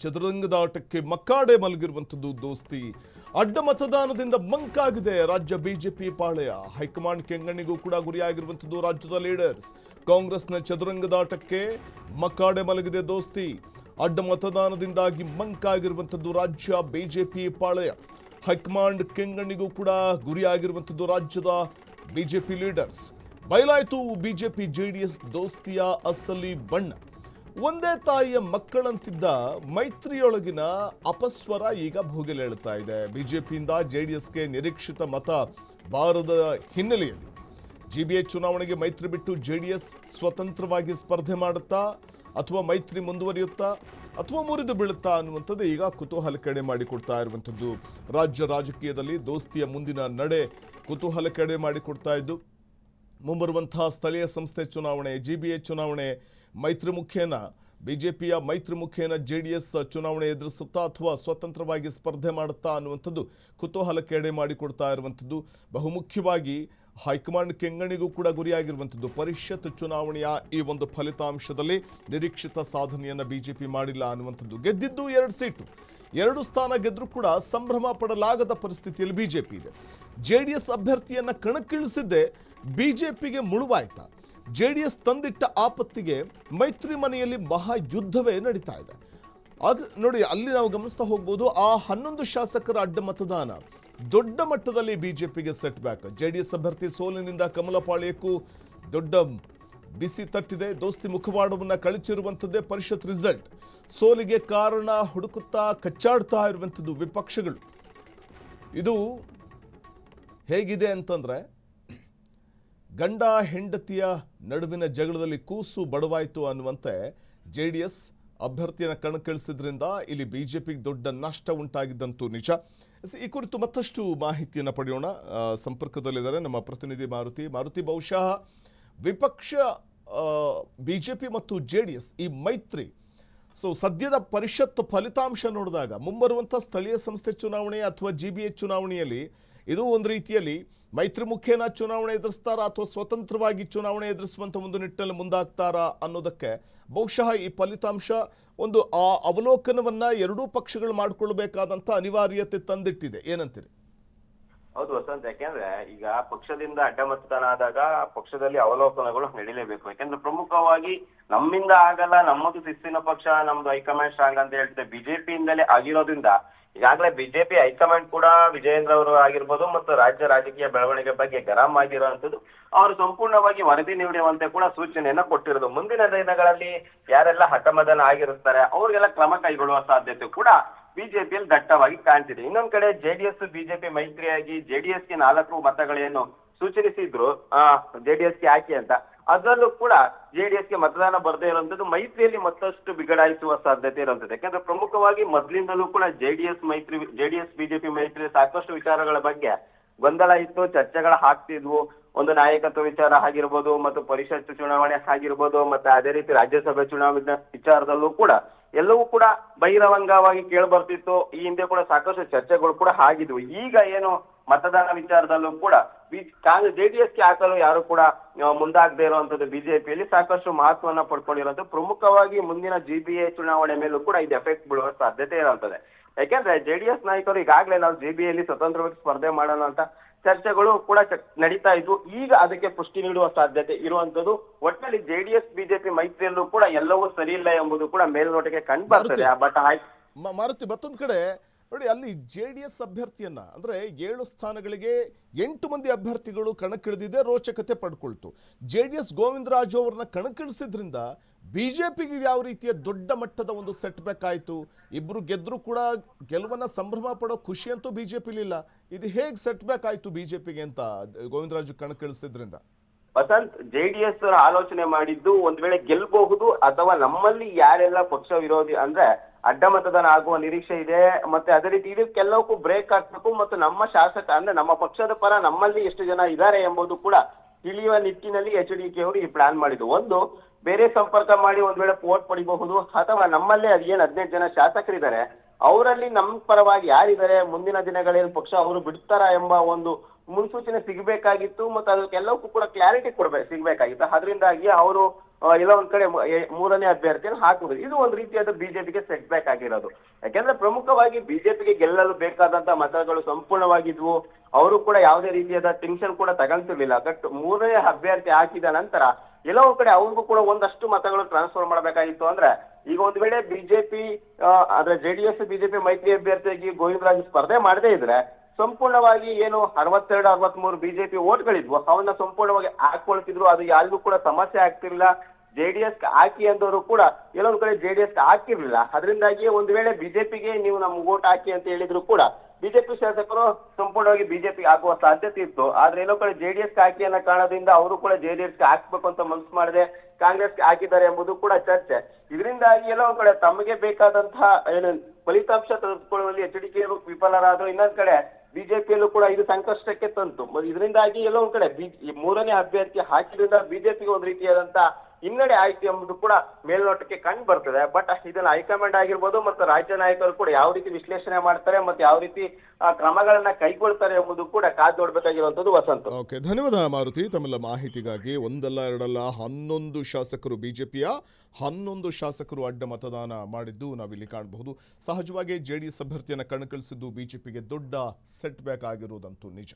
ಚದುರಂಗದಾಟಕ್ಕೆ ಮಕ್ಕಾಡೆ ಮಲಗಿರುವಂಥದ್ದು ದೋಸ್ತಿ. ಅಡ್ಡ ಮತದಾನದಿಂದ ಮಂಕಾಗಿದೆ ರಾಜ್ಯ ಬಿಜೆಪಿ ಪಾಳೆಯ. ಹೈಕಮಾಂಡ್ ಕೆಂಗಣ್ಣಿಗೂ ಕೂಡ ಗುರಿಯಾಗಿರುವಂಥದ್ದು ರಾಜ್ಯದ ಲೀಡರ್ಸ್. ಕಾಂಗ್ರೆಸ್ನ ಚದುರಂಗದಾಟಕ್ಕೆ ಮಕ್ಕಾಡೆ ಮಲಗಿದೆ ದೋಸ್ತಿ. ಅಡ್ಡ ಮತದಾನದಿಂದಾಗಿ ಮಂಕಾಗಿರುವಂಥದ್ದು ರಾಜ್ಯ ಬಿಜೆಪಿ ಪಾಳೆಯ. ಹೈಕಮಾಂಡ್ ಕೆಂಗಣ್ಣಿಗೂ ಕೂಡ ಗುರಿಯಾಗಿರುವಂಥದ್ದು ರಾಜ್ಯದ ಬಿಜೆಪಿ ಲೀಡರ್ಸ್. ಬಯಲಾಯಿತು ಬಿಜೆಪಿ ಜೆಡಿಎಸ್ ದೋಸ್ತಿಯ ಅಸಲಿ ಬಣ್ಣ. ಒಂದೇ ತಾಯಿಯ ಮಕ್ಕಳಂತಿದ್ದ ಮೈತ್ರಿಯೊಳಗಿನ ಅಪಸ್ವರ ಈಗ ಭೋಗಿಲೇಳುತ್ತಾ ಇದೆ. ಬಿಜೆಪಿಯಿಂದ ಜೆಡಿಎಸ್ಗೆ ನಿರೀಕ್ಷಿತ ಮತ ಬಾರದ ಹಿನ್ನೆಲೆಯಲ್ಲಿ ಜಿಬಿಎ ಚುನಾವಣೆಗೆ ಮೈತ್ರಿ ಬಿಟ್ಟು ಜೆಡಿಎಸ್ ಸ್ವತಂತ್ರವಾಗಿ ಸ್ಪರ್ಧೆ ಮಾಡುತ್ತಾ ಅಥವಾ ಮೈತ್ರಿ ಮುಂದುವರಿಯುತ್ತಾ ಅಥವಾ ಮುರಿದು ಬೀಳುತ್ತಾ ಅನ್ನುವಂಥದ್ದು ಈಗ ಕುತೂಹಲಕ್ಕೆ ಮಾಡಿಕೊಡ್ತಾ ಇರುವಂಥದ್ದು. ರಾಜ್ಯ ರಾಜಕೀಯದಲ್ಲಿ ದೋಸ್ತಿಯ ಮುಂದಿನ ನಡೆ ಕುತೂಹಲಕ್ಕೆ ಮಾಡಿಕೊಡ್ತಾ ಇದ್ದು, ಮುಂಬರುವಂತಹ ಸ್ಥಳೀಯ ಸಂಸ್ಥೆ ಚುನಾವಣೆ, ಜಿಬಿಎ ಚುನಾವಣೆ ಮೈತ್ರಿ ಮುಖೇನ ಬಿಜೆಪಿಯ ಮೈತ್ರಿ ಮುಖೇನ ಜೆಡಿಎಸ್ ಚುನಾವಣೆ ಎದುರಿಸುತ್ತಾ ಅಥವಾ ಸ್ವತಂತ್ರವಾಗಿ ಸ್ಪರ್ಧೆ ಮಾಡುತ್ತಾ ಅನ್ನುವಂಥದ್ದು ಕುತೂಹಲಕ್ಕೆ ಎಡೆ ಮಾಡಿಕೊಡ್ತಾ ಇರುವಂಥದ್ದು. ಬಹುಮುಖ್ಯವಾಗಿ ಹೈಕಮಾಂಡ್ ಕೆಂಗಣಿಗೂ ಕೂಡ ಗುರಿಯಾಗಿರುವಂಥದ್ದು. ಪರಿಷತ್ ಚುನಾವಣೆಯ ಈ ಒಂದು ಫಲಿತಾಂಶದಲ್ಲಿ ನಿರೀಕ್ಷಿತ ಸಾಧನೆಯನ್ನು ಬಿಜೆಪಿ ಮಾಡಿಲ್ಲ ಅನ್ನುವಂಥದ್ದು. ಗೆದ್ದಿದ್ದು 2 ಸೀಟು, 2 ಸ್ಥಾನ ಗೆದ್ದರೂ ಕೂಡ ಸಂಭ್ರಮ ಪಡಲಾಗದ ಪರಿಸ್ಥಿತಿಯಲ್ಲಿ ಬಿಜೆಪಿ ಇದೆ. ಜೆಡಿಎಸ್ ಅಭ್ಯರ್ಥಿಯನ್ನು ಕಣಕ್ಕಿಳಿಸಿದ್ದೇ ಬಿಜೆಪಿಗೆ ಮುಳುವಾಯ್ತಾ? ಜೆಡಿಎಸ್ ತಂದಿಟ್ಟ ಆಪತ್ತಿಗೆ ಮೈತ್ರಿ ಮನೆಯಲ್ಲಿ ಮಹಾಯುದ್ಧವೇ ನಡೀತಾ ಇದೆ. ಆಗ ನೋಡಿ, ಅಲ್ಲಿ ನಾವು ಗಮನಿಸ್ತಾ ಹೋಗ್ಬೋದು, ಆ 11 ಶಾಸಕರ ಅಡ್ಡ ಮತದಾನ ದೊಡ್ಡ ಮಟ್ಟದಲ್ಲಿ ಬಿಜೆಪಿಗೆ ಸೆಟ್ ಬ್ಯಾಕ್. ಜೆಡಿಎಸ್ ಅಭ್ಯರ್ಥಿ ಸೋಲಿನಿಂದ ಕಮಲಪಾಳ್ಯಕ್ಕೂ ದೊಡ್ಡ ಬಿಸಿ ತಟ್ಟಿದೆ. ದೋಸ್ತಿ ಮುಖವಾಡವನ್ನು ಕಳಚಿರುವಂಥದ್ದೇ ಪರಿಷತ್ ರಿಸಲ್ಟ್. ಸೋಲಿಗೆ ಕಾರಣ ಹುಡುಕುತ್ತಾ ಕಚ್ಚಾಡ್ತಾ ಇರುವಂಥದ್ದು ವಿಪಕ್ಷಗಳು. ಇದು ಹೇಗಿದೆ ಅಂತಂದ್ರೆ, ಗಂಡ ಹೆಂಡತಿಯ ನಡುವಿನ ಜಗಳದಲ್ಲಿ ಕೂಸು ಬಡವಾಯಿತು ಅನ್ನುವಂತೆ ಜೆಡಿಎಸ್ ಅಭ್ಯರ್ಥಿಯನ್ನು ಕಣಕ್ಕಿಳಿಸಿದ್ರಿಂದ ಇಲ್ಲಿ ಬಿಜೆಪಿಗೆ ದೊಡ್ಡ ನಷ್ಟ ಉಂಟಾಗಿದ್ದಂತೂ ನಿಜ. ಈ ಕುರಿತು ಮತ್ತಷ್ಟು ಮಾಹಿತಿಯನ್ನು ಪಡೆಯೋಣ. ಸಂಪರ್ಕದಲ್ಲಿದ್ದಾರೆ ನಮ್ಮ ಪ್ರತಿನಿಧಿ ಮಾರುತಿ. ಬಹುಶಃ ವಿಪಕ್ಷ ಬಿಜೆಪಿ ಮತ್ತು ಜೆಡಿಎಸ್ ಈ ಮೈತ್ರಿ ಸದ್ಯದ ಪರಿಷತ್ ಫಲಿತಾಂಶ ನೋಡಿದಾಗ ಮುಂಬರುವಂಥ ಸ್ಥಳೀಯ ಸಂಸ್ಥೆ ಚುನಾವಣೆ ಅಥವಾ ಜಿಬಿಎ ಚುನಾವಣೆಯಲ್ಲಿ ಇದು ಒಂದು ರೀತಿಯಲ್ಲಿ ಮೈತ್ರಿ ಮುಖೇನ ಚುನಾವಣೆ ಎದುರಿಸ್ತಾರಾ ಅಥವಾ ಸ್ವತಂತ್ರವಾಗಿ ಚುನಾವಣೆ ಎದುರಿಸುವಂಥ ಒಂದು ನಿಟ್ಟಿನಲ್ಲಿ ಮುಂದಾಗ್ತಾರಾ ಅನ್ನೋದಕ್ಕೆ ಬಹುಶಃ ಈ ಫಲಿತಾಂಶ ಒಂದು ಆ ಅವಲೋಕನವನ್ನ ಎರಡೂ ಪಕ್ಷಗಳು ಮಾಡಿಕೊಳ್ಬೇಕಾದಂಥ ಅನಿವಾರ್ಯತೆ ತಂದಿಟ್ಟಿದೆ. ಏನಂತೀರಿ? ಹೌದು ವಸಂತ್, ಯಾಕೆಂದ್ರೆ ಈಗ ಪಕ್ಷದಿಂದ ಅಡ್ಡ ಮತದಾನ ಆದಾಗ ಪಕ್ಷದಲ್ಲಿ ಅವಲೋಕನಗಳು ನಡೀಲೇಬೇಕು. ಯಾಕೆಂದ್ರೆ ಪ್ರಮುಖವಾಗಿ ನಮ್ಮಿಂದ ಆಗಲ್ಲ, ನಮ್ಮದು ಶಿಸ್ತಿನ ಪಕ್ಷ, ನಮ್ದು ಹೈಕಮಾಂಡ್ ಸ್ಟ್ರಾಂಗ್ ಅಂತ ಹೇಳ್ತೇವೆ. ಬಿಜೆಪಿಯಿಂದಲೇ ಆಗಿರೋದ್ರಿಂದ ಈಗಾಗಲೇ ಬಿಜೆಪಿ ಹೈಕಮಾಂಡ್ ಕೂಡ ವಿಜಯೇಂದ್ರ ಅವರು ಆಗಿರ್ಬೋದು ಮತ್ತು ರಾಜ್ಯ ರಾಜಕೀಯ ಬೆಳವಣಿಗೆ ಬಗ್ಗೆ ಗರಂ ಆಗಿರುವಂತದ್ದು ಅವರು ಸಂಪೂರ್ಣವಾಗಿ ವರದಿ ನೀಡುವಂತೆ ಕೂಡ ಸೂಚನೆಯನ್ನ ಕೊಟ್ಟಿರೋದು. ಮುಂದಿನ ದಿನಗಳಲ್ಲಿ ಯಾರೆಲ್ಲ ಹಠಮತನ ಆಗಿರುತ್ತಾರೆ ಅವ್ರಿಗೆಲ್ಲ ಕ್ರಮ ಕೈಗೊಳ್ಳುವ ಸಾಧ್ಯತೆ ಕೂಡ ಬಿಜೆಪಿಯಲ್ಲಿ ದಟ್ಟವಾಗಿ ಕಾಣ್ತಿದೆ. ಇನ್ನೊಂದ್ ಕಡೆ ಜೆಡಿಎಸ್ ಬಿಜೆಪಿ ಮೈತ್ರಿಯಾಗಿ ಜೆಡಿಎಸ್ಗೆ 4 ಮತಗಳೇನು ಸೂಚಿಸಿದ್ರು ಜೆಡಿಎಸ್ಗೆ ಹಾಕಿ ಅಂತ, ಅದರಲ್ಲೂ ಕೂಡ ಜೆಡಿಎಸ್ಗೆ ಮತದಾನ ಬರದೇ ಇರುವಂತದ್ದು ಮೈತ್ರಿಯಲ್ಲಿ ಮತ್ತಷ್ಟು ಬಿಗಡಾಯಿಸುವ ಸಾಧ್ಯತೆ ಇರುವಂತದ್ದು. ಯಾಕಂದ್ರೆ ಪ್ರಮುಖವಾಗಿ ಮೊದಲಿಂದಲೂ ಕೂಡ ಜೆಡಿಎಸ್ ಬಿಜೆಪಿ ಮೈತ್ರಿ ಸಾಕಷ್ಟು ವಿಚಾರಗಳ ಬಗ್ಗೆ ಗೊಂದಲ ಇತ್ತು, ಚರ್ಚೆಗಳ ಆಗ್ತಿದ್ವು. ಒಂದು ನಾಯಕತ್ವ ವಿಚಾರ ಆಗಿರ್ಬೋದು ಮತ್ತು ಪರಿಷತ್ ಚುನಾವಣೆ ಆಗಿರ್ಬೋದು ಮತ್ತೆ ಅದೇ ರೀತಿ ರಾಜ್ಯಸಭೆ ಚುನಾವಣೆ ವಿಚಾರದಲ್ಲೂ ಕೂಡ ಎಲ್ಲವೂ ಕೂಡ ಬಹಿರಂಗವಾಗಿ ಕೇಳ್ಬರ್ತಿತ್ತು. ಈ ಹಿಂದೆ ಕೂಡ ಸಾಕಷ್ಟು ಚರ್ಚೆಗಳು ಕೂಡ ಆಗಿದ್ವು. ಈಗ ಏನು ಮತದಾನ ವಿಚಾರದಲ್ಲೂ ಕೂಡ ಜೆಡಿಎಸ್ಗೆ ಹಾಕಲು ಯಾರು ಕೂಡ ಮುಂದಾಗದೇ ಇರುವಂತದ್ದು ಬಿಜೆಪಿಯಲ್ಲಿ ಸಾಕಷ್ಟು ಮಹತ್ವವನ್ನ ಪಡ್ಕೊಂಡಿರುವಂತದ್ದು. ಪ್ರಮುಖವಾಗಿ ಮುಂದಿನ ಜಿಬಿಎ ಚುನಾವಣೆ ಮೇಲೂ ಕೂಡ ಇದು ಎಫೆಕ್ಟ್ ಬೀಳುವ ಸಾಧ್ಯತೆ ಇರುತ್ತದೆ. ಯಾಕೆಂದ್ರೆ ಜೆಡಿಎಸ್ ನಾಯಕರು ಈಗಾಗಲೇ ನಾವು ಜಿಬಿಎಲ್ಲಿ ಸ್ವತಂತ್ರವಾಗಿ ಸ್ಪರ್ಧೆ ಮಾಡೋಣ ಅಂತ ಚರ್ಚೆಗಳು ಕೂಡ ನಡೀತಾ ಇದ್ವು. ಈಗ ಅದಕ್ಕೆ ಪುಷ್ಟಿ ನೀಡುವ ಸಾಧ್ಯತೆ ಇರುವಂತದ್ದು. ಒಟ್ಟಿನಲ್ಲಿ ಜೆಡಿಎಸ್ ಬಿಜೆಪಿ ಮೈತ್ರಿಯಲ್ಲೂ ಕೂಡ ಎಲ್ಲವೂ ಸರಿ ಇಲ್ಲ ಎಂಬುದು ಕೂಡ ಮೇಲ್ನೋಟಕ್ಕೆ ಕಂಡು ಬರ್ತದೆ. ಬಟ್ ಮಾರುತಿ, ಮತ್ತೊಂದು ಕಡೆ ನೋಡಿ, ಅಲ್ಲಿ ಜೆಡಿಎಸ್ ಅಭ್ಯರ್ಥಿಯನ್ನ ಅಂದ್ರೆ 7 ಸ್ಥಾನಗಳಿಗೆ 8 ಮಂದಿ ಅಭ್ಯರ್ಥಿಗಳು ಕಣಕ್ಕಿಳಿದಿದೆ, ರೋಚಕತೆ ಪಡ್ಕೊಳ್ತು. ಜೆಡಿಎಸ್ ಗೋವಿಂದರಾಜು ಅವರನ್ನ ಕಣಕ್ಕಿಳಿಸಿದ್ರಿಂದ ಬಿಜೆಪಿಗೆ ಯಾವ ರೀತಿಯ ದೊಡ್ಡ ಮಟ್ಟದ ಒಂದು ಸೆಟ್ ಬ್ಯಾಕ್ ಆಯಿತು. ಇಬ್ರು ಗೆದ್ರು ಕೂಡ ಗೆಲುವನ್ನ ಸಂಭ್ರಮ ಪಡೋ ಖುಷಿ ಅಂತೂ ಬಿಜೆಪಿಲಿಲ್ಲ. ಇದು ಹೇಗೆ ಸೆಟ್ ಬ್ಯಾಕ್ ಆಯಿತು ಬಿಜೆಪಿಗೆ ಅಂತ ಗೋವಿಂದರಾಜು ಕಣಕ್ಕಿಳಿಸಿದ್ರಿಂದ? ವಸಂತ್, ಜೆಡಿಎಸ್ ಆಲೋಚನೆ ಮಾಡಿದ್ದು ಒಂದ್ ವೇಳೆ ಗೆಲ್ಬಹುದು ಅಥವಾ ನಮ್ಮಲ್ಲಿ ಯಾರೆಲ್ಲ ಪಕ್ಷ ವಿರೋಧಿ ಅಂದ್ರೆ ಅಡ್ಡ ಮತದಾನ ಆಗುವ ನಿರೀಕ್ಷೆ ಇದೆ ಮತ್ತೆ ಅದೇ ರೀತಿ ಇದಕ್ಕೆಲ್ಲವಕ್ಕೂ ಬ್ರೇಕ್ ಹಾಕ್ಬೇಕು ಮತ್ತು ನಮ್ಮ ಶಾಸಕ ಅಂದ್ರೆ ನಮ್ಮ ಪಕ್ಷದ ಪರ ನಮ್ಮಲ್ಲಿ ಎಷ್ಟು ಜನ ಇದ್ದಾರೆ ಎಂಬುದು ಕೂಡ ತಿಳಿಯುವ ನಿಟ್ಟಿನಲ್ಲಿ HDK ಅವರು ಈ ಪ್ಲಾನ್ ಮಾಡಿದ್ದು. ಒಂದು, ಬೇರೆ ಸಂಪರ್ಕ ಮಾಡಿ ಒಂದ್ ವೇಳೆ ವೋಟ್ ಪಡಿಬಹುದು ಅಥವಾ ನಮ್ಮಲ್ಲೇ ಅದೇನ್ 15 ಜನ ಶಾಸಕರಿದ್ದಾರೆ ಅವರಲ್ಲಿ ನಮ್ಮ ಪರವಾಗಿ ಯಾರಿದ್ದಾರೆ, ಮುಂದಿನ ದಿನಗಳಲ್ಲಿ ಪಕ್ಷ ಅವರು ಬಿಡ್ತಾರಾ ಎಂಬ ಒಂದು ಮುನ್ಸೂಚನೆ ಸಿಗಬೇಕಾಗಿತ್ತು ಮತ್ತು ಅದಕ್ಕೆಲ್ಲವಕ್ಕೂ ಕೂಡ ಕ್ಲಾರಿಟಿ ಸಿಗಬೇಕಾಗಿತ್ತು. ಅದರಿಂದಾಗಿ ಅವರು ಇಲ್ಲ ಒಂದ್ ಕಡೆ ಮೂರನೇ ಅಭ್ಯರ್ಥಿಯನ್ನು ಹಾಕುವುದು. ಇದು ಒಂದು ರೀತಿಯಾದ ಬಿಜೆಪಿಗೆ ಸೆಟ್ ಬ್ಯಾಕ್ ಆಗಿರೋದು. ಯಾಕೆಂದ್ರೆ ಪ್ರಮುಖವಾಗಿ ಬಿಜೆಪಿಗೆ ಗೆಲ್ಲಲು ಬೇಕಾದಂತ ಮತಗಳು ಸಂಪೂರ್ಣವಾಗಿದ್ವು. ಅವರು ಕೂಡ ಯಾವುದೇ ರೀತಿಯಾದ ಟೆನ್ಷನ್ ಕೂಡ ತಗೊಂತಿರ್ಲಿಲ್ಲ. ಬಟ್ ಮೂರನೇ ಅಭ್ಯರ್ಥಿ ಹಾಕಿದ ನಂತರ ಎಲ್ಲೋ ಒಂದ್ ಕಡೆ ಅವ್ರಿಗೂ ಕೂಡ ಒಂದಷ್ಟು ಮತಗಳು ಟ್ರಾನ್ಸ್ಫರ್ ಮಾಡಬೇಕಾಗಿತ್ತು. ಅಂದ್ರೆ ಈಗ ಒಂದ್ ವೇಳೆ ಬಿಜೆಪಿ ಅಂದ್ರೆ ಜೆಡಿಎಸ್ ಬಿಜೆಪಿ ಮೈತ್ರಿ ಅಭ್ಯರ್ಥಿಯಾಗಿ ಗೋವಿಂದರಾಜ್ ಸ್ಪರ್ಧೆ ಮಾಡದೇ ಇದ್ರೆ ಸಂಪೂರ್ಣವಾಗಿ ಏನು 62-63 ಬಿಜೆಪಿ ಓಟ್ಗಳಿದ್ವು ಅವನ್ನ ಸಂಪೂರ್ಣವಾಗಿ ಹಾಕೊಳ್ತಿದ್ರು. ಅದು ಯಾರಿಗೂ ಕೂಡ ಸಮಸ್ಯೆ ಆಗ್ತಿರ್ಲಿಲ್ಲ. ಜೆಡಿಎಸ್ ಹಾಕಿ ಅಂದವರು ಕೂಡ ಎಲ್ಲೊಂದ್ ಕಡೆ ಜೆಡಿಎಸ್ ಹಾಕಿರ್ಲಿಲ್ಲ. ಅದರಿಂದಾಗಿ ಒಂದ್ ವೇಳೆ ಬಿಜೆಪಿಗೆ ನೀವು ನಮ್ಗೆ ವೋಟ್ ಹಾಕಿ ಅಂತ ಹೇಳಿದ್ರು ಕೂಡ ಬಿಜೆಪಿ ಶಾಸಕರು ಸಂಪೂರ್ಣವಾಗಿ ಬಿಜೆಪಿ ಹಾಕುವ ಸಾಧ್ಯತೆ ಇತ್ತು. ಆದ್ರೆ ಎಲ್ಲೋ ಕಡೆ ಜೆಡಿಎಸ್ ಹಾಕಿ ಅನ್ನೋ ಕಾರಣದಿಂದ ಅವರು ಕೂಡ ಜೆಡಿಎಸ್ ಹಾಕ್ಬೇಕು ಅಂತ ಮನಸ್ಸು ಮಾಡದೆ ಕಾಂಗ್ರೆಸ್ ಹಾಕಿದ್ದಾರೆ ಎಂಬುದು ಕೂಡ ಚರ್ಚೆ. ಇದರಿಂದಾಗಿ ಎಲ್ಲೋ ಒಂದ್ ಕಡೆ ತಮಗೆ ಬೇಕಾದಂತಹ ಏನು ಫಲಿತಾಂಶ ತೆಗೆದುಕೊಳ್ಳುವಲ್ಲಿ HDK ವಿಫಲರಾದ್ರು. ಇನ್ನೊಂದ್ ಕಡೆ ಬಿಜೆಪಿಯಲ್ಲೂ ಕೂಡ ಇದು ಸಂಕಷ್ಟಕ್ಕೆ ತಂತು. ಇದರಿಂದಾಗಿ ಎಲ್ಲೋ ಒಂದ್ ಕಡೆ ಮೂರನೇ ಅಭ್ಯರ್ಥಿ ಹಾಕಿದ್ರಿಂದ ಬಿಜೆಪಿಗೆ ಒಂದು ರೀತಿಯಾದಂತ ಹಿನ್ನಡೆ ಆಯ್ತು ಎಂಬುದು ಕೂಡ ಮೇಲ್ನೋಟಕ್ಕೆ ಕಂಡು ಬರ್ತದೆ. ಬಟ್ ಇದನ್ನ ಹೈಕಮಾಂಡ್ ಆಗಿರ್ಬೋದು ಮತ್ತು ರಾಜ್ಯ ನಾಯಕರು ಕೂಡ ಯಾವ ರೀತಿ ವಿಶ್ಲೇಷಣೆ ಮಾಡ್ತಾರೆ ಮತ್ತೆ ಯಾವ ರೀತಿ ಕ್ರಮಗಳನ್ನ ಕೈಗೊಳ್ತಾರೆ ಎಂಬುದು ಕೂಡ ಕಾದು ನೋಡ್ಬೇಕಾಗಿರುವಂತದ್ದು ವಸಂತ. ಓಕೆ, ಧನ್ಯವಾದ ಮಾರುತಿ ತಮ್ಮೆಲ್ಲ ಮಾಹಿತಿಗಾಗಿ. ಒಂದಲ್ಲ ಎರಡಲ್ಲ 11 ಶಾಸಕರು ಬಿಜೆಪಿಯ 11 ಶಾಸಕರು ಅಡ್ಡ ಮತದಾನ ಮಾಡಿದ್ದು ನಾವಿಲ್ಲಿ ಕಾಣಬಹುದು. ಸಹಜವಾಗಿ JDS ಅಭ್ಯರ್ಥಿಯನ್ನು ಕಣಕ್ಕಿಳಿಸಿದ್ದು ಬಿಜೆಪಿಗೆ ದೊಡ್ಡ ಸೆಟ್ ಬ್ಯಾಕ್ ಆಗಿರುವುದಂತೂ ನಿಜ.